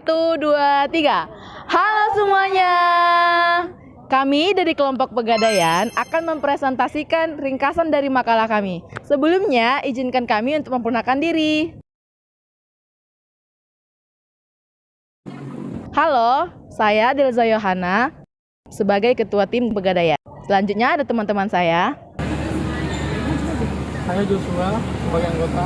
Satu, dua, tiga. Halo semuanya. Kami dari kelompok Pegadaian akan mempresentasikan ringkasan dari makalah kami. Sebelumnya, izinkan kami untuk memperkenalkan diri. Halo, saya Delza Yohana sebagai Ketua Tim Pegadaian. Selanjutnya ada teman-teman saya. Saya Joshua sebagai anggota.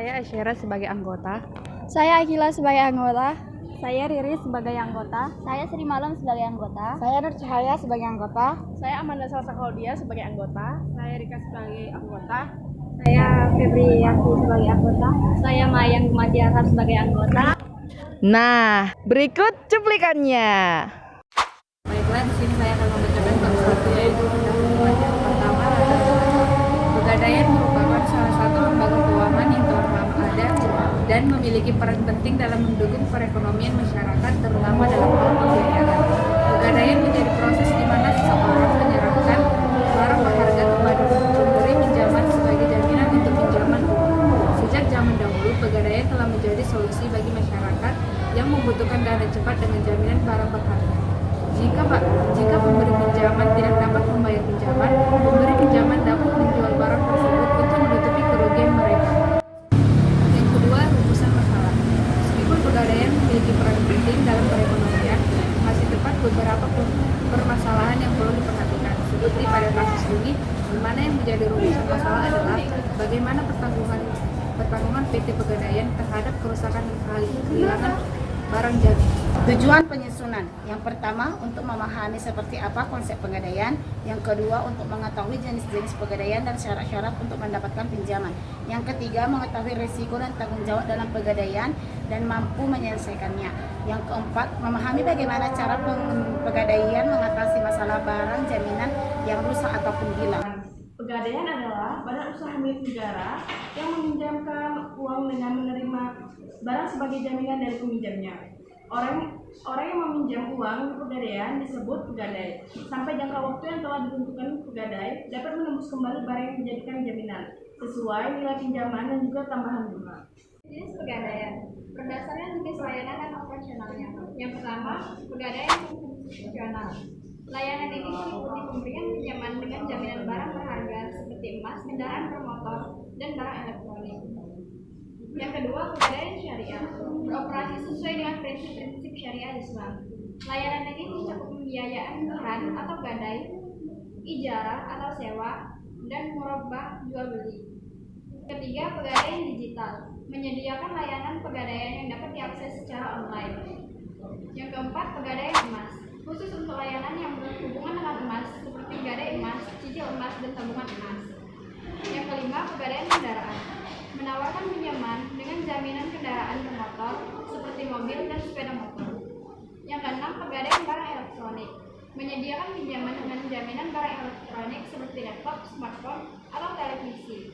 Saya Asyera sebagai anggota. Saya Akila sebagai anggota. Saya Riri sebagai anggota. Saya Sri Malam sebagai anggota. Saya Nur Cahaya sebagai anggota. Saya Amanda Salsa Klaudia sebagai anggota. Saya Rika sebagai anggota. Saya Febri Yanti sebagai anggota. Saya Mayang Madiara sebagai anggota. Nah, berikut cuplikannya. Baiklah, di sini saya akan membacakan bab 1, yaitu pendahuluan. Yang pertama adalah Pegadaian merupakan salah satu lembaga keuangan yang telah lama ada dan memiliki peran penting dalam mendukung perekonomian masyarakat, terutama dalam hal pembiayaan. Pegadaian menjadi proses di mana seseorang menyerahkan barang berharga kepada pemberi pinjaman sebagai jaminan untuk pinjaman uang. Sejak zaman dahulu, Pegadaian telah menjadi solusi bagi masyarakat yang membutuhkan dana cepat dengan jaminan barang berharga. Jika pemberi pinjaman tidak dapat membayar pinjaman, pemberi pinjaman dapat menjual barang tersebut untuk menutupi kerugian mereka. Yang kedua, rumusan masalah. Meskipun Pegadaian memiliki peran penting dalam perekonomian, masih terdapat beberapa permasalahan yang perlu diperhatikan, seperti pada kasus ini, di mana yang menjadi rumusan masalah adalah bagaimana pertanggungan PT Pegadaian terhadap kerusakan dan kehilangan barang jadi. Tujuan penyusunan, yang pertama untuk memahami seperti apa konsep pegadaian, yang kedua untuk mengetahui jenis-jenis pegadaian dan syarat-syarat untuk mendapatkan pinjaman, yang ketiga mengetahui risiko dan tanggung jawab dalam pegadaian dan mampu menyelesaikannya, yang keempat memahami bagaimana cara pegadaian mengatasi masalah barang jaminan yang rusak ataupun hilang. Pegadaian adalah badan usaha milik negara yang meminjamkan uang dengan menerima barang sebagai jaminan dari peminjamnya. Orang yang meminjam uang di Pegadaian disebut pegadai. Sampai jangka waktu yang telah ditentukan pegadai dapat menembus kembali barang yang dijadikan jaminan sesuai nilai pinjaman dan juga tambahan bunga. Jenis Pegadaian berdasarkan jenis layanan dan operasionalnya. Yang pertama, Pegadaian fungsional. Layanan ini meliputi pemberian pinjaman dengan jaminan barang berharga seperti emas, kendaraan bermotor, dan barang elektronik. Yang kedua, Pegadaian syariah, beroperasi sesuai dengan prinsip-prinsip syariah Islam. Layanan ini mencakup pembiayaan ihan atau gadai, ijarah atau sewa, dan murabah jual beli. Ketiga, Pegadaian digital, menyediakan layanan pegadaian yang dapat diakses secara online. Yang keempat, Pegadaian emas, khusus untuk layanan yang berhubungan dengan emas seperti gadai emas, cicil emas, dan tabungan emas. Yang kelima, Pegadaian kendaraan, menawarkan pinjaman dengan jaminan kendaraan bermotor seperti mobil dan sepeda motor. Yang keenam, Pegadaian barang elektronik, menyediakan pinjaman dengan jaminan barang elektronik seperti laptop, smartphone, atau televisi.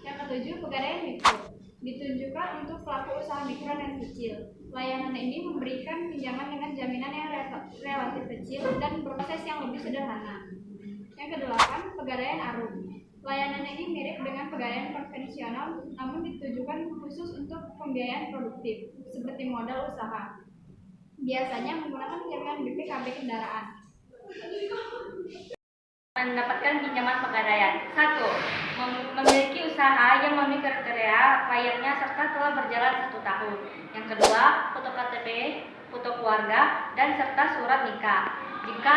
Yang ketujuh, Pegadaian mikro, ditunjukkan untuk pelaku usaha mikro dan kecil. Layanan ini memberikan pinjaman dengan jaminan yang relatif kecil dan proses yang lebih sederhana. Yang kedelapan, Pegadaian arum. Layanan ini mirip dengan pegadaian konvensional, namun ditujukan khusus untuk pembiayaan produktif, seperti modal usaha. Biasanya menggunakan jaminan BPKB kendaraan. Mendapatkan pinjaman Pegadaian. 1. Memiliki usaha yang memenuhi kriteria layaknya serta telah berjalan 1 tahun. Yang kedua, foto KTP, foto keluarga, dan serta surat nikah jika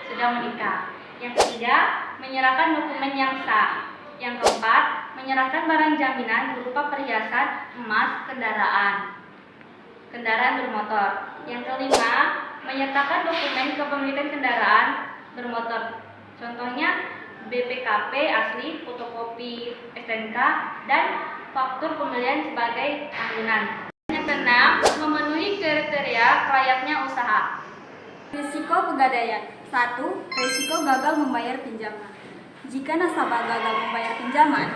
sudah menikah. Yang ketiga, menyerahkan dokumen yang sah. Yang keempat, menyerahkan barang jaminan berupa perhiasan, emas, kendaraan bermotor. Yang kelima, menyertakan dokumen kepemilikan kendaraan bermotor. Contohnya BPKB asli, fotokopi STNK, dan faktur pembelian sebagai tahunan. Yang keenam, memenuhi kriteria layaknya usaha. Risiko Pegadaian. 1. Risiko gagal membayar pinjaman. Jika nasabah gagal membayar pinjaman,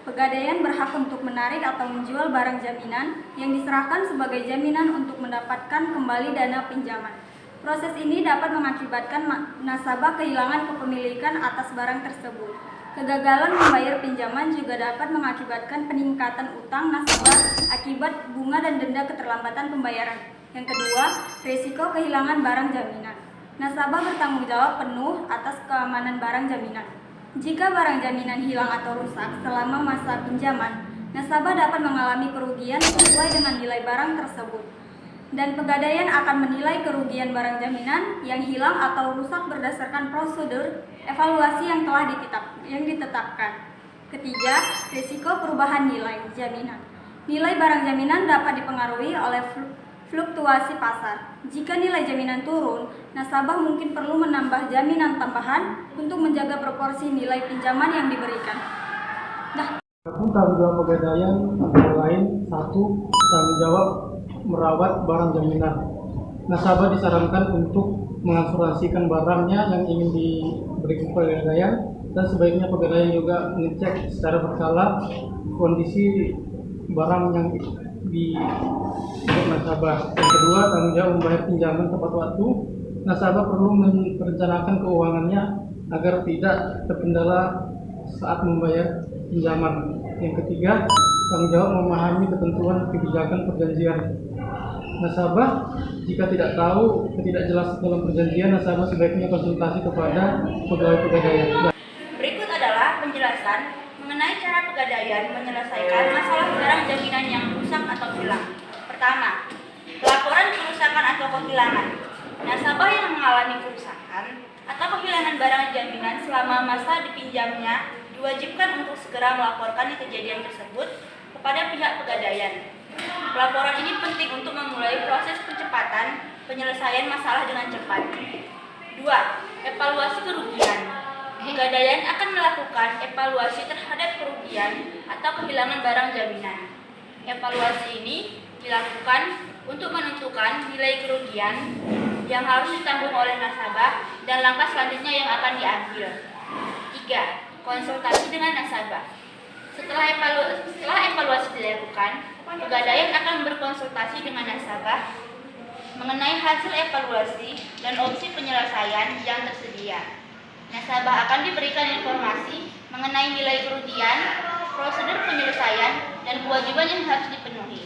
Pegadaian berhak untuk menarik atau menjual barang jaminan yang diserahkan sebagai jaminan untuk mendapatkan kembali dana pinjaman. Proses ini dapat mengakibatkan nasabah kehilangan kepemilikan atas barang tersebut. Kegagalan membayar pinjaman juga dapat mengakibatkan peningkatan utang nasabah akibat bunga dan denda keterlambatan pembayaran. Yang kedua, risiko kehilangan barang jaminan. Nasabah bertanggung jawab penuh atas keamanan barang jaminan. Jika barang jaminan hilang atau rusak selama masa pinjaman, nasabah dapat mengalami kerugian sesuai dengan nilai barang tersebut. Dan Pegadaian akan menilai kerugian barang jaminan yang hilang atau rusak berdasarkan prosedur evaluasi yang telah ditetapkan. Ketiga, risiko perubahan nilai jaminan. Nilai barang jaminan dapat dipengaruhi oleh fluktuasi pasar. Jika nilai jaminan turun, nasabah mungkin perlu menambah jaminan tambahan untuk menjaga proporsi nilai pinjaman yang diberikan. Adapun tanggung jawab Pegadaian antara lain: 1. Tanggung jawab merawat barang jaminan. Nasabah disarankan untuk mengasuransikan barangnya yang ingin diberikan Pegadaian, dan sebaiknya Pegadaian juga mengecek secara berkala kondisi barang yang untuk nasabah. Yang kedua, tanggung jawab membayar pinjaman tepat waktu. Nasabah perlu merencanakan keuangannya agar tidak terkendala saat membayar pinjaman. Yang ketiga, tanggung jawab memahami ketentuan kebijakan perjanjian. Nasabah jika tidak tahu ketidakjelasan dalam perjanjian, nasabah sebaiknya konsultasi kepada pegawai Pegadaian. Berikut adalah penjelasan mengenai cara Pegadaian menyelesaikan masalah barang jaminan yang rusak atau hilang. Pertama, pelaporan kerusakan atau kehilangan. Nasabah yang mengalami kerusakan atau kehilangan barang jaminan selama masa dipinjamnya diwajibkan untuk segera melaporkan kejadian tersebut kepada pihak Pegadaian. Pelaporan ini penting untuk memulai proses percepatan penyelesaian masalah dengan cepat. 2. Evaluasi kerugian. Pegadaian akan melakukan evaluasi terhadap kerugian atau kehilangan barang jaminan. Evaluasi ini dilakukan untuk menentukan nilai kerugian yang harus ditanggung oleh nasabah dan langkah selanjutnya yang akan diambil. 3. Konsultasi dengan nasabah. Setelah evaluasi dilakukan, Pegadaian akan berkonsultasi dengan nasabah mengenai hasil evaluasi dan opsi penyelesaian yang tersedia. Nasabah akan diberikan informasi mengenai nilai kerugian, prosedur penyelesaian, dan kewajiban yang harus dipenuhi.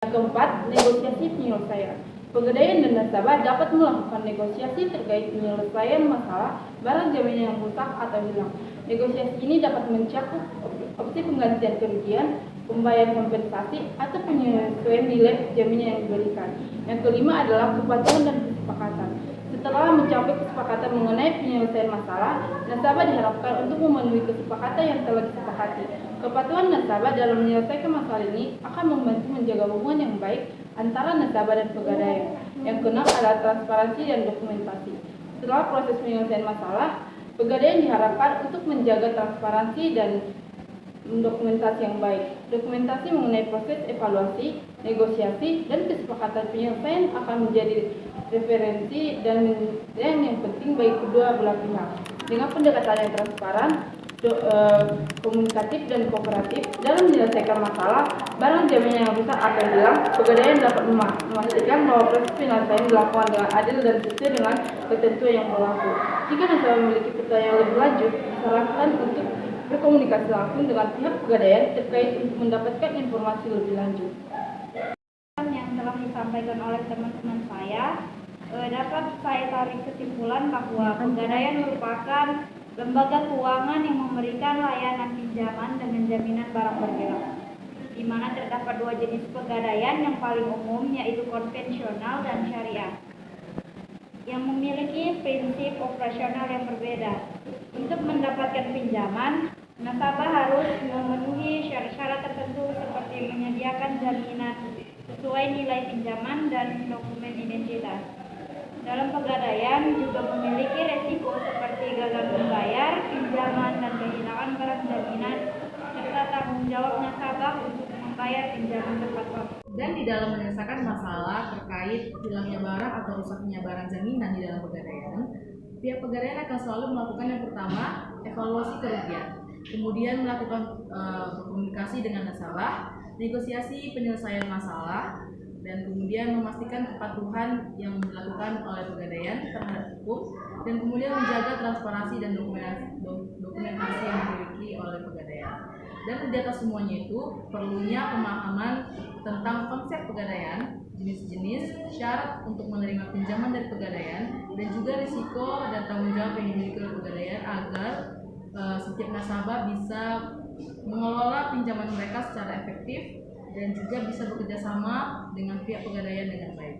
Yang keempat, negosiasi penyelesaian. Pegadaian dan nasabah dapat melakukan negosiasi terkait penyelesaian masalah barang jaminan yang rusak atau hilang. Negosiasi ini dapat mencakup opsi penggantian kerugian, pembayaran kompensasi, atau penyesuaian nilai jaminan yang diberikan. Yang kelima adalah kepatuhan dan kesepakatan. Setelah mencapai kesepakatan mengenai penyelesaian masalah, nasabah diharapkan untuk memenuhi kesepakatan yang telah disepakati. Kepatuhan nasabah dalam menyelesaikan masalah ini akan membantu menjaga hubungan yang baik antara nasabah dan Pegadaian. Yang keenam adalah transparansi dan dokumentasi. Setelah proses penyelesaian masalah, Pegadaian diharapkan untuk menjaga transparansi dan dokumentasi yang baik. Dokumentasi mengenai proses evaluasi, negosiasi, dan kesepakatan penyelesaian akan menjadi referensi dan yang penting bagi kedua belah pihak. Dengan pendekatan yang transparan, komunikatif, dan kooperatif dalam menyelesaikan masalah barang jaminan yang rusak atau hilang, Pegadaian dapat memastikan bahwa proses penyelesaian dilakukan dengan adil dan sesuai dengan ketentuan yang berlaku. Jika nasabah memiliki pertanyaan lebih lanjut, disarankan untuk berkomunikasi langsung dengan pihak Pegadaian terkait untuk mendapatkan informasi lebih lanjut. Yang telah disampaikan oleh teman-teman saya, dapat saya tarik kesimpulan bahwa Pegadaian merupakan lembaga keuangan yang memberikan layanan pinjaman dengan jaminan barang bergerak, di mana terdapat dua jenis Pegadaian yang paling umum, yaitu konvensional dan syariah, yang memiliki prinsip operasional yang berbeda. Untuk mendapatkan pinjaman, nasabah harus memenuhi syarat-syarat tertentu seperti menyediakan jaminan sesuai nilai pinjaman dan dokumen identitas. Dalam Pegadaian juga memiliki resiko seperti gagal membayar pinjaman dan kehilangan barang jaminan, serta tanggung jawab nasabah untuk membayar pinjaman tepat waktu. Dan di dalam menyelesaikan masalah terkait hilangnya barang atau rusaknya barang jaminan di dalam Pegadaian, pihak Pegadaian akan selalu melakukan yang pertama, evaluasi kerugian, kemudian melakukan komunikasi dengan nasabah, negosiasi penyelesaian masalah, dan kemudian memastikan kepatuhan yang dilakukan oleh Pegadaian terhadap hukum, dan kemudian menjaga transparansi dan dokumentasi yang dimiliki oleh Pegadaian. Dan di atas semuanya itu perlunya pemahaman tentang konsep pegadaian, jenis-jenis, syarat untuk menerima pinjaman dari pegadaian, dan juga risiko dan tanggung jawab yang dimiliki oleh pegadaian agar setiap nasabah bisa mengelola pinjaman mereka secara efektif dan juga bisa bekerja sama dengan pihak pegadaian dengan baik.